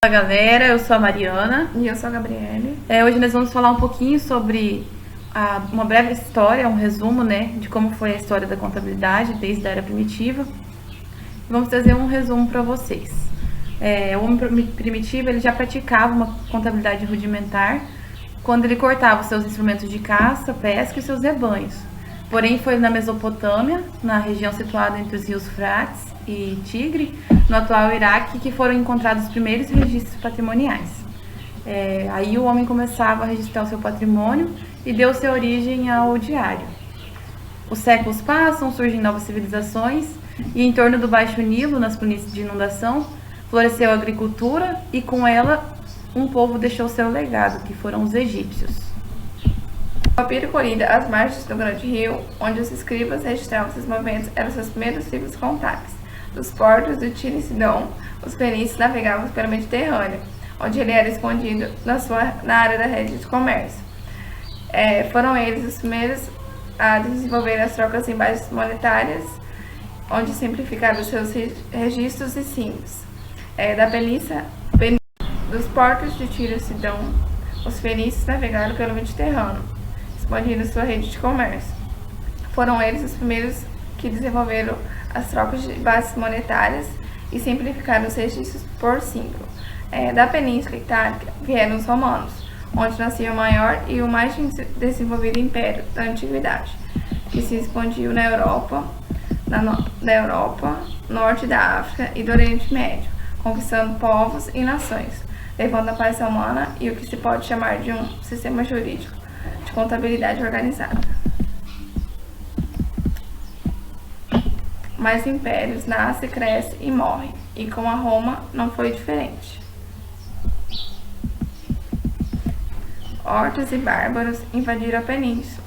Olá galera, eu sou a Mariana. E eu sou a Gabriele. Hoje nós vamos falar um pouquinho sobre uma breve história, um resumo, de como foi a história da contabilidade desde a era primitiva. Vamos trazer um resumo para vocês. O homem primitivo ele já praticava uma contabilidade rudimentar quando ele cortava os seus instrumentos de caça, pesca e seus rebanhos. Porém, foi na Mesopotâmia, na região situada entre os rios Frates e Tigre, no atual Iraque, que foram encontrados os primeiros registros patrimoniais. Aí o homem começava a registrar o seu patrimônio e deu-se origem ao diário. Os séculos passam, surgem novas civilizações e em torno do Baixo Nilo, nas planícies de inundação, floresceu a agricultura e com ela um povo deixou seu legado, que foram os egípcios. O papiro colhido às margens do grande rio, onde os escribas registravam seus movimentos, eram seus primeiros livros contábeis. Dos portos do Tiro e Sidom, os fenícios navegavam pelo Mediterrâneo, onde ele era escondido na área da rede de comércio. Foram eles os primeiros a desenvolver as trocas em bases monetárias, onde simplificaram seus registros e símbolos. Dos portos de Tiro e Sidom, os fenícios navegaram pelo Mediterrâneo, expandindo sua rede de comércio. Foram eles os primeiros que desenvolveram as trocas de bases monetárias e simplificaram os registros por símbolo. Da Península Itálica vieram os romanos, onde nascia o maior e o mais desenvolvido império da antiguidade, que se expandiu na Europa, norte da África e do Oriente Médio, conquistando povos e nações, levando a paz humana e o que se pode chamar de um sistema jurídico de contabilidade organizada. Mas impérios nascem, crescem e morrem, e com a Roma não foi diferente. Hortas e bárbaros invadiram a península.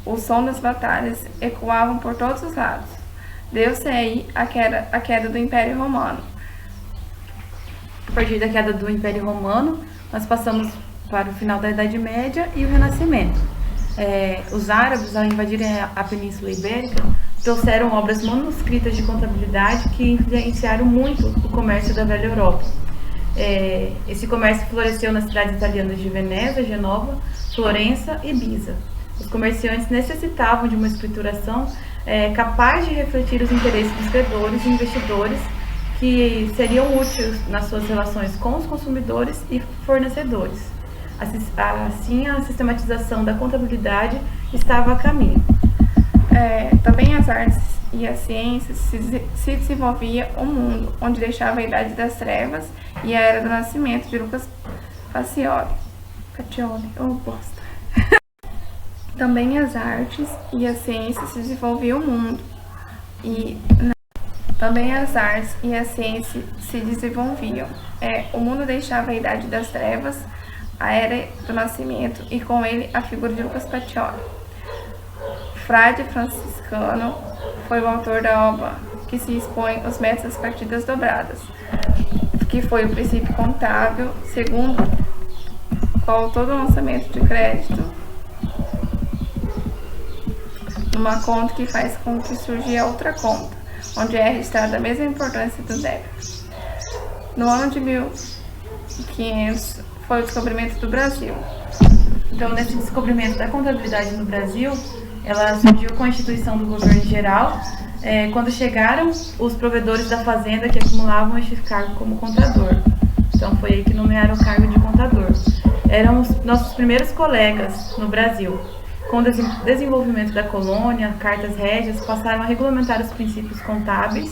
O som das batalhas ecoavam por todos os lados. Deu-se aí a queda do Império Romano. A partir da queda do Império Romano, nós passamos para o final da Idade Média e o Renascimento. Os árabes, ao invadirem a Península Ibérica, trouxeram obras manuscritas de contabilidade que influenciaram muito o comércio da velha Europa. Esse comércio floresceu nas cidades italianas de Veneza, Genova, Florença e Pisa. Os comerciantes necessitavam de uma escrituração capaz de refletir os interesses dos credores e investidores que seriam úteis nas suas relações com os consumidores e fornecedores. Assim, a sistematização da contabilidade estava a caminho. Também as artes e as ciências se desenvolvia um mundo onde deixava a Idade das Trevas e a Era do Nascimento de Lucas Pacioli. Também as artes e as ciências se desenvolviam o mundo o mundo deixava a Idade das Trevas, a Era do Nascimento e com ele a figura de Lucas Pacioli. Frade franciscano, foi o autor da obra que se expõe os métodos das partidas dobradas, que foi o princípio contábil segundo qual todo lançamento de crédito numa conta que faz com que surja outra conta, onde é registrada a mesma importância do débito. No ano de 1500 foi o descobrimento do Brasil. Então, nesse descobrimento da contabilidade no Brasil, ela surgiu com a instituição do governo geral, quando chegaram os provedores da fazenda que acumulavam este cargo como contador. Então, foi aí que nomearam o cargo de contador. Eram os nossos primeiros colegas no Brasil. Com o desenvolvimento da colônia, cartas régias passaram a regulamentar os princípios contábeis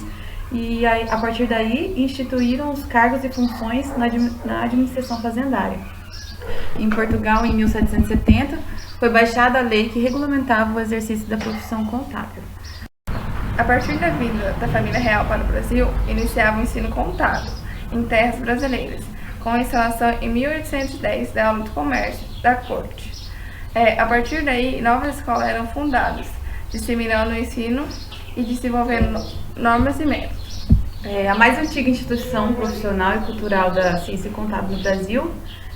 e, a partir daí, instituíram os cargos e funções na administração fazendária. Em Portugal, em 1770, foi baixada a lei que regulamentava o exercício da profissão contábil. A partir da vinda da família real para o Brasil, iniciava o ensino contábil em terras brasileiras, com a instalação em 1810 da aula do comércio da corte. A partir daí, novas escolas eram fundadas, disseminando o ensino e desenvolvendo normas e métodos. A mais antiga instituição profissional e cultural da ciência contábil no Brasil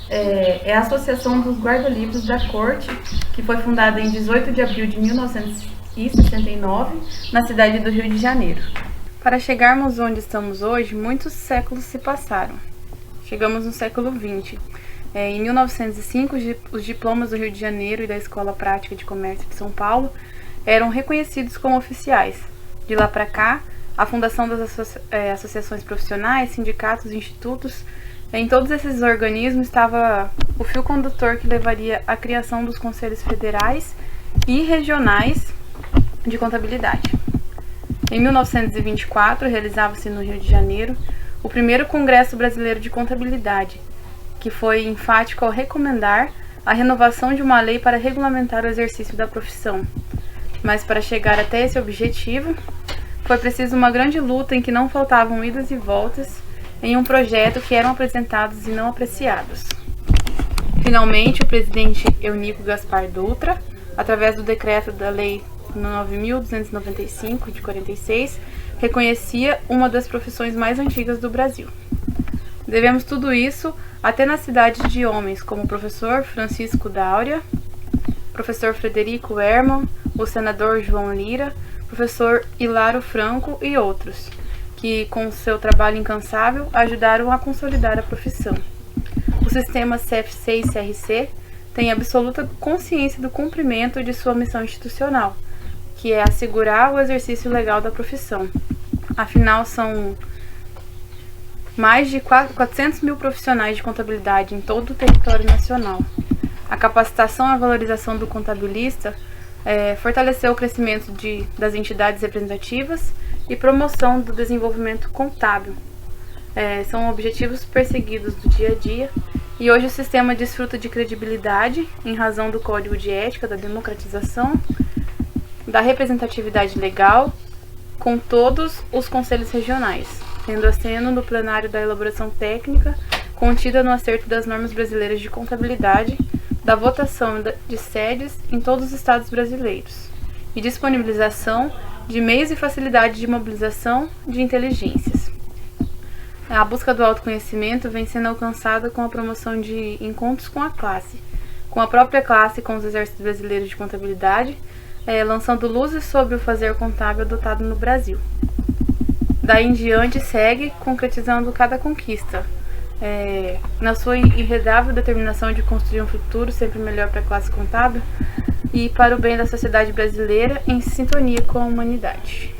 é a Associação dos Guarda-Livros da Corte, que foi fundada em 18 de abril de 1969, na cidade do Rio de Janeiro. Para chegarmos onde estamos hoje, muitos séculos se passaram. Chegamos no século XX. Em 1905, os diplomas do Rio de Janeiro e da Escola Prática de Comércio de São Paulo eram reconhecidos como oficiais. De lá para cá, a fundação das associações profissionais, sindicatos e institutos, em todos esses organismos estava o fio condutor que levaria à criação dos conselhos federais e regionais de contabilidade. Em 1924, realizava-se no Rio de Janeiro o primeiro Congresso Brasileiro de Contabilidade, que foi enfático ao recomendar a renovação de uma lei para regulamentar o exercício da profissão. Mas para chegar até esse objetivo, foi preciso uma grande luta em que não faltavam idas e voltas em um projeto que eram apresentados e não apreciados. Finalmente, o presidente Eunico Gaspar Dutra, através do decreto da Lei 9.295, de 46, reconhecia uma das profissões mais antigas do Brasil. Devemos tudo isso até na cidade de homens como o professor Francisco Dáurea, professor Frederico Hermann, o senador João Lira, professor Hilaro Franco e outros, que com seu trabalho incansável ajudaram a consolidar a profissão. O sistema CFC e CRC tem absoluta consciência do cumprimento de sua missão institucional, que é assegurar o exercício legal da profissão. Afinal, são mais de 400 mil profissionais de contabilidade em todo o território nacional. A capacitação e a valorização do contabilista fortaleceu o crescimento das entidades representativas e promoção do desenvolvimento contábil. São objetivos perseguidos do dia a dia e hoje o sistema desfruta de credibilidade em razão do Código de Ética, da democratização, da representatividade legal com todos os conselhos regionais, tendo assento no plenário da elaboração técnica contida no acerto das normas brasileiras de contabilidade, da votação de sedes em todos os estados brasileiros e disponibilização de meios e facilidade de mobilização de inteligências. A busca do autoconhecimento vem sendo alcançada com a promoção de encontros com a classe, com a própria classe e com os exércitos brasileiros de contabilidade, lançando luzes sobre o fazer contábil adotado no Brasil. Daí em diante segue concretizando cada conquista, na sua irredável determinação de construir um futuro sempre melhor para a classe contábil e para o bem da sociedade brasileira em sintonia com a humanidade.